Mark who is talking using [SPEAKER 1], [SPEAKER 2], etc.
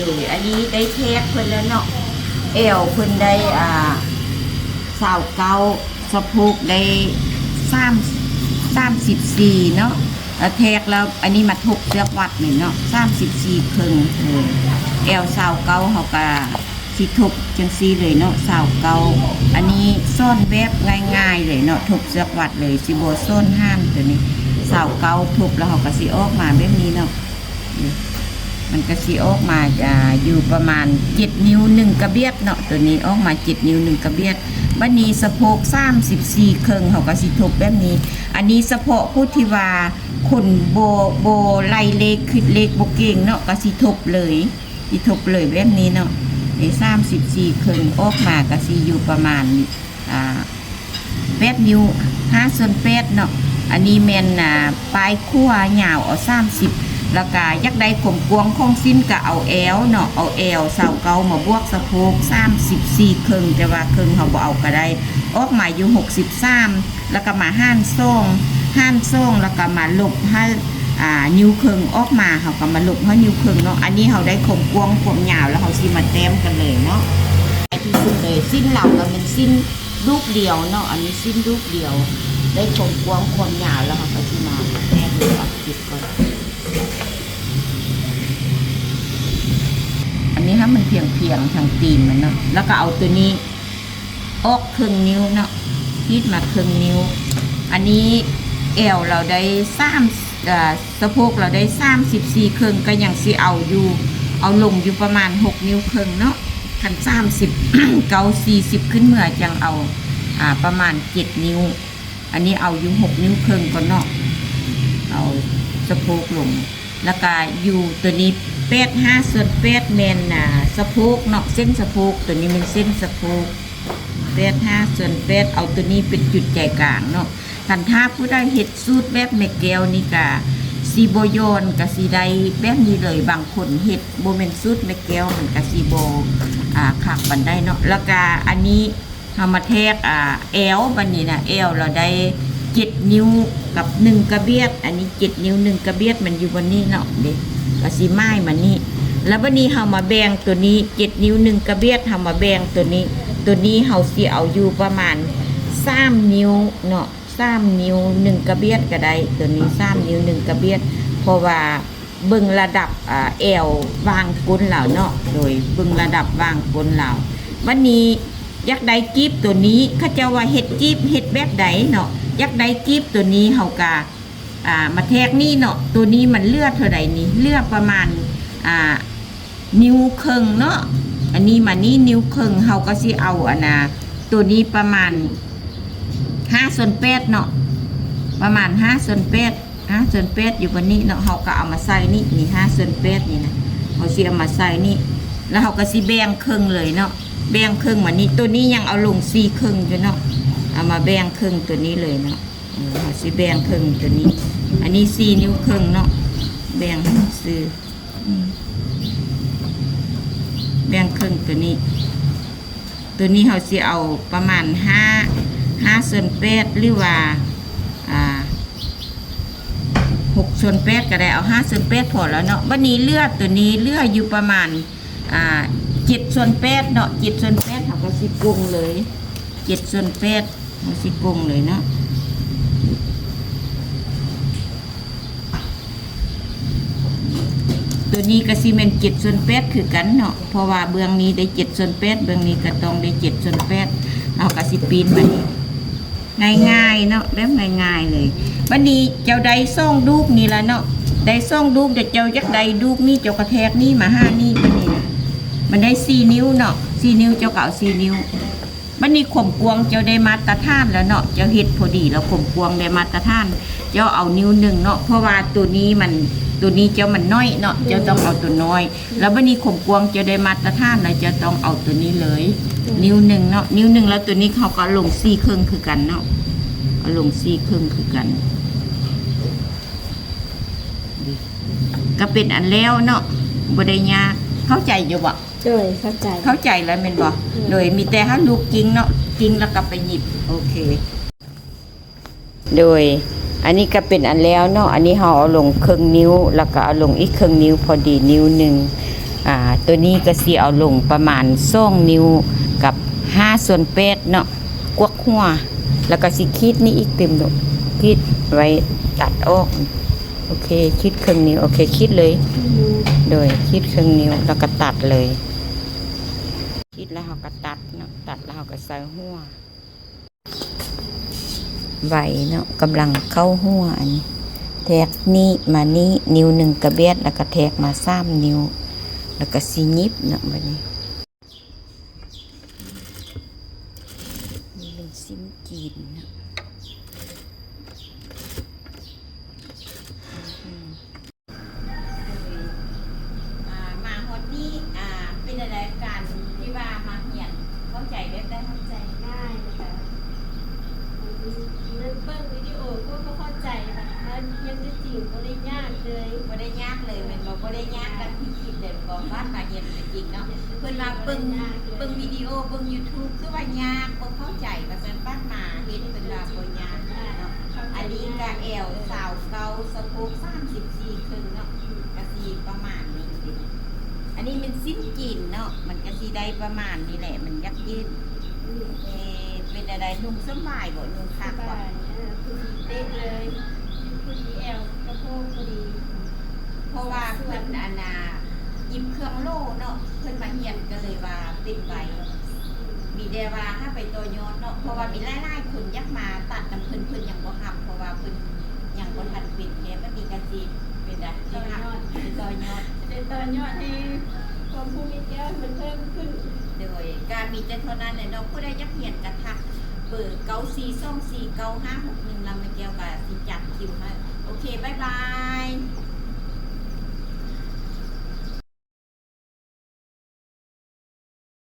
[SPEAKER 1] โดยอันนี้ได้แทกเพิ่นแล้วเนาะเอวเพิ่นได้สาวเก้าสะโพกได้34เนาะแล้วแทกแล้วอันนี้มาทบเลือกวัดหนึ่งเนาะ34ครึ่งเอวสาวเก้าเขาก็สิทบจังซี่เลยเนาะสาวเก้าอันนี้ซ่อนแบบง่ายๆเลยเนาะทบเลือกวัดเลยสิบ่ซ่อนห้ามตัวนี้สาวเก้าทบแล้วเขาก็สิออกมาแบบนี้เนาะมันก็สิออกมาจะอยู่ประมาณ7นิ้ว1กระเบียดเนาะตัวนี้ออกมา7นิ้ว1กระเบียดบัดนี้สะโพก34ครึ่งเขาก็สิทบแบบนี้อันนี้เฉพาะผู้ที่ว่าคนโบไล่เลขคิดเลขบ่เก่งเนาะก็สิทบเลยสิทบเลยแบบนี้เนาะใน34ครึ่งออกมาก็สิอยู่ประมาณ8นิ้ว5/8เนาะอันนี้แม่นปลายขั้วยาวเอา30แล้วก็ยักได้กลมกวงของสิ้นก็เอาแอวเนาะเอาแอวสาวเกามาบวกสะโพก34ครึ่งแต่ว่าครึ่งเขาบ่เอาก็ได้ออกมาอยู่63แล้วก็มาห้านซ่งแล้วก็มาลบให้นิ้วครึ่งออกมาเขาก็มาลบให้นิ้วครึ่งเนาะอันนี้เขาได้กลมกวงกลมยาวแล้วเขาสิมาแต้มกันเลยเนาะไอ้ที่สุดเลยสิ้นเราก็เป็นสิ้นรูปเดียวเนาะอันนี้สิ้นรูปเดียวได้กลมกวงกลมยาวแล้วเขาก็สิมาแต้มเลยปักจิตก่อนอันนี้ถ้ามันเพียงทางตีนมันเนาะแล้วก็เอาตัวนี้ออกครึ่งนิ้วเนาะยืดมาครึ่งนิ้วอันนี้เอวเราได้สะโพกเราได้34ครึ่งก็ยังสิเอาอยู่เอาลงอยู่ประมาณ6นิ้วครึ่งเนาะคัน30เกา40ขึ้นเมื่อจังเอาประมาณ7นิ้วอันนี้เอาอยู่6นิ้วครึ่งก่อนเนาะเอาสะโพกลงแล้วก็อยู่ตัวนี้8/5/8แม่นสะโพกเนาะเส้นสะโพกตัวนี้เป็นเส้นสะโพก8/5/8เอาตัวนี้เป็นจุดใจกลางเนาะคันถ้าผู้ได้เฮ็ดสูตรแบบแม่แก้วนี่ก็สิบ่โยนก็สิได้แบบนี้เลยบางคนเฮ็ดบ่แม่นสูตรแม่แก้วมันก็สิบ่คักปานใดเนาะแล้วก็อันนี้เฮามาแทกแอวบัดนี้นะแอวเราได้7นิ้วกับ1กระเบียดอันนี้7นิ้ว1กระเบียดมันอยู่บนนี้เนาะเด้ก็สิไม้มันนี่แล้วบัดนี้เฮามาแบ่งตัวนี้7นิ้ว1กระเบียดเฮามาแบ่งตัวนี้เฮาสิเอาอยู่ประมาณ3นิ้วเนาะ3นิ้ว1กระเบียดก็ได้ตัวนี้3นิ้ว1กระเบียดเพราะว่าเบิ่งระดับแอววางก้นเหล่าเนาะโดยเบิ่งระดับวางก้นเหล่าวันนี้ยักได้กีบตัวนี้เขาเจ้าว่าเฮ็ดกีบเฮ็ดแบบใดเนาะยักได้กีบตัวนี้เฮากะมาแทกนี่เนาะตัวนี้มันเลือดเท่าใดนี่เลือดประมาณนิ้วครึ่งเนาะอันนี้มานี่นิ้วครึ่งเฮาก็สิเอาตัวนี้ประมาณ5/8เนาะประมาณ5/8อยู่บนนี้เนาะเฮาก็เอามาใส่นี่5/8นี่นะเฮาสิเอามาใส่นี่แล้วเฮาก็สิแบ่งครึ่งเลยเนาะแบ่งครึ่งมานี่ตัวนี้ยังเอาลง4ครึ่งอยู่เนาะเอามาแบ่งครึ่งตัวนี้เลยเนาะเฮาสิแบ่งครึ่งตัวนี้อันนี้4นิ้วครึ่งเนาะแบ่งซื้อแบ่งครึ่งตัวนี้เขาสิเอาประมาณ5/8หรือว่า6/8ก็ได้เอา5/8พอแล้วเนาะวันนี้เลือดตัวนี้เลือดอยู่ประมาณ7/8เนาะ7/8เขาก็สิปรุงเลย7/8เขาสิปรุงเลยเนาะตัวนี้ก็สิเป็น7/8คือกันเนาะเพราะว่าเบื้องนี้ได้7/8เบื้องนี้ก็ต้องได้7/8เอาก็สิปีนมาง่ายๆเนาะแบบง่ายๆเลยวันนี้เจ้าได้ส่งลูกนี่ละเนาะได้ส่งลูกเดี๋ยวเจ้ายักได้ลูกนี่เจ้ากระแทกนี่มา5นี่บัดนี้มันได้4นิ้วเนาะ4นิ้วเจ้าเก่า4นิ้วบัดนี้ข่มกวงเจ้าได้มาตรฐานแล้วเนาะเจ้าเฮ็ดพอดีแล้วข่มกวงได้มาตรฐานเจ้าเอานิ้ว1เนาะเพราะว่าตัวนี้เจ้ามันน้อยเนาะเจ้าต้องเอาตัวน้อยแล้วบัดนี้ข่มกวงเจ้าได้มาตรฐานแล้วเจ้าต้องเอาตัวนี้เลยนิ้ว1เนาะนิ้ว1แล้วตัวนี้เขาก็ลง4ครึ่งคือกันเนาะเอาลง4ครึ่งคือกันก็เป็นอันแล้วเนาะบ่ได้ยากเข้าใจอยู่บ่
[SPEAKER 2] โดยเข้าใจ
[SPEAKER 1] แล้วแม่นบ่โดยมีแต่เฮาลูกกิ้งเนาะกิ้งแล้วก็ไปหยิบโอเคโดยอันนี้ก็เป็นอันแล้วเนาะอันนี้เฮาเอาลงครึ่งนิ้วแล้วก็เอาลงอีกครึ่งนิ้วพอดีนิ้ว1 ตัวนี้ก็สิเอาลงประมาณ2นิ้วกับ5/8เนาะกวักหัวแล้วก็สิคีดนี่อีกเต็มดอกคีดไว้ตัดออกโอเคคีดครึ่งนิ้วโอเคคีดเลยโดยคีดครึ่งนิ้วแล้วก็ตัดเลยคีดแล้วเราก็ตัดเนาะตัดแล้วเราก็ใส่หัวไหวเนาะกำลังเข้าหัวอันนี้แทกนี่มานี่นิ้ว1กระเบียดแล้วก็แทกมา3นิ้วแล้วก็สิยิบเนาะบัดนี้นี่เป็นซิมจีนเนาะมาฮอดนี้เป็นอะไรการที่ว่ามาเหียนเข้าใจได้เข้าใจ
[SPEAKER 2] ง่ายนะคะเริ่มเบิ่งวิดีโอก็เข้าใจแบบยังจะจริงก็ได้ยากเลย
[SPEAKER 1] บ่ได้ยากเลยแมันบ่ได้ยากกันที่คิดเลยบ่ว่ามาเรียนจริงเนาะเพิ่นว่าเบิ่งวิดีโอเบิ่ง YouTube คือว่ายากบ่เข้าใจว่าซั่นบ้านมาเฮ็ดเพิ่นว่าบ่ยากเนาะอันนี้ก็แอวสาวเก่าสะโพก34ครึ่งเนาะก็สิประมาณนี้สิอันนี้เป็นสิ้นจีนเนาะมันก็สิได้ประมาณนี้แหละมันยักยืนเป็นอะไรนุ่มสบายบ่นุ่มคักบ่
[SPEAKER 2] คือเป๊ะเลยคือดีแอลกระโปงพอดี
[SPEAKER 1] เพราะว่าเพื่อนอาณายิบเครื่องโล่เนาะเพื่อนมาเฮียนก็เลยว่าเป็นใบมีเดว่าถ้าไปตัวยอดเนาะเพราะว่ามีไล่ๆคนยักมาตัดน้ำเพิ่นยังบ่หับเพราะว่าเพิ่นยังบ่ทันเป็นแค่มันมีกระจีเป็นอะไรที่หักเป็นตัวยอด
[SPEAKER 2] เป็นตอนยอดให้ความภูมิแก้วมันเพิ่มขึ้น
[SPEAKER 1] โดยการมีแต่เท่านั้นเลยเนาะผู้ใดยักเฮียนกระทักเบอร์94249561ลำมาแก้วกับสิจัดคิวให้โอเคบ๊ายบาย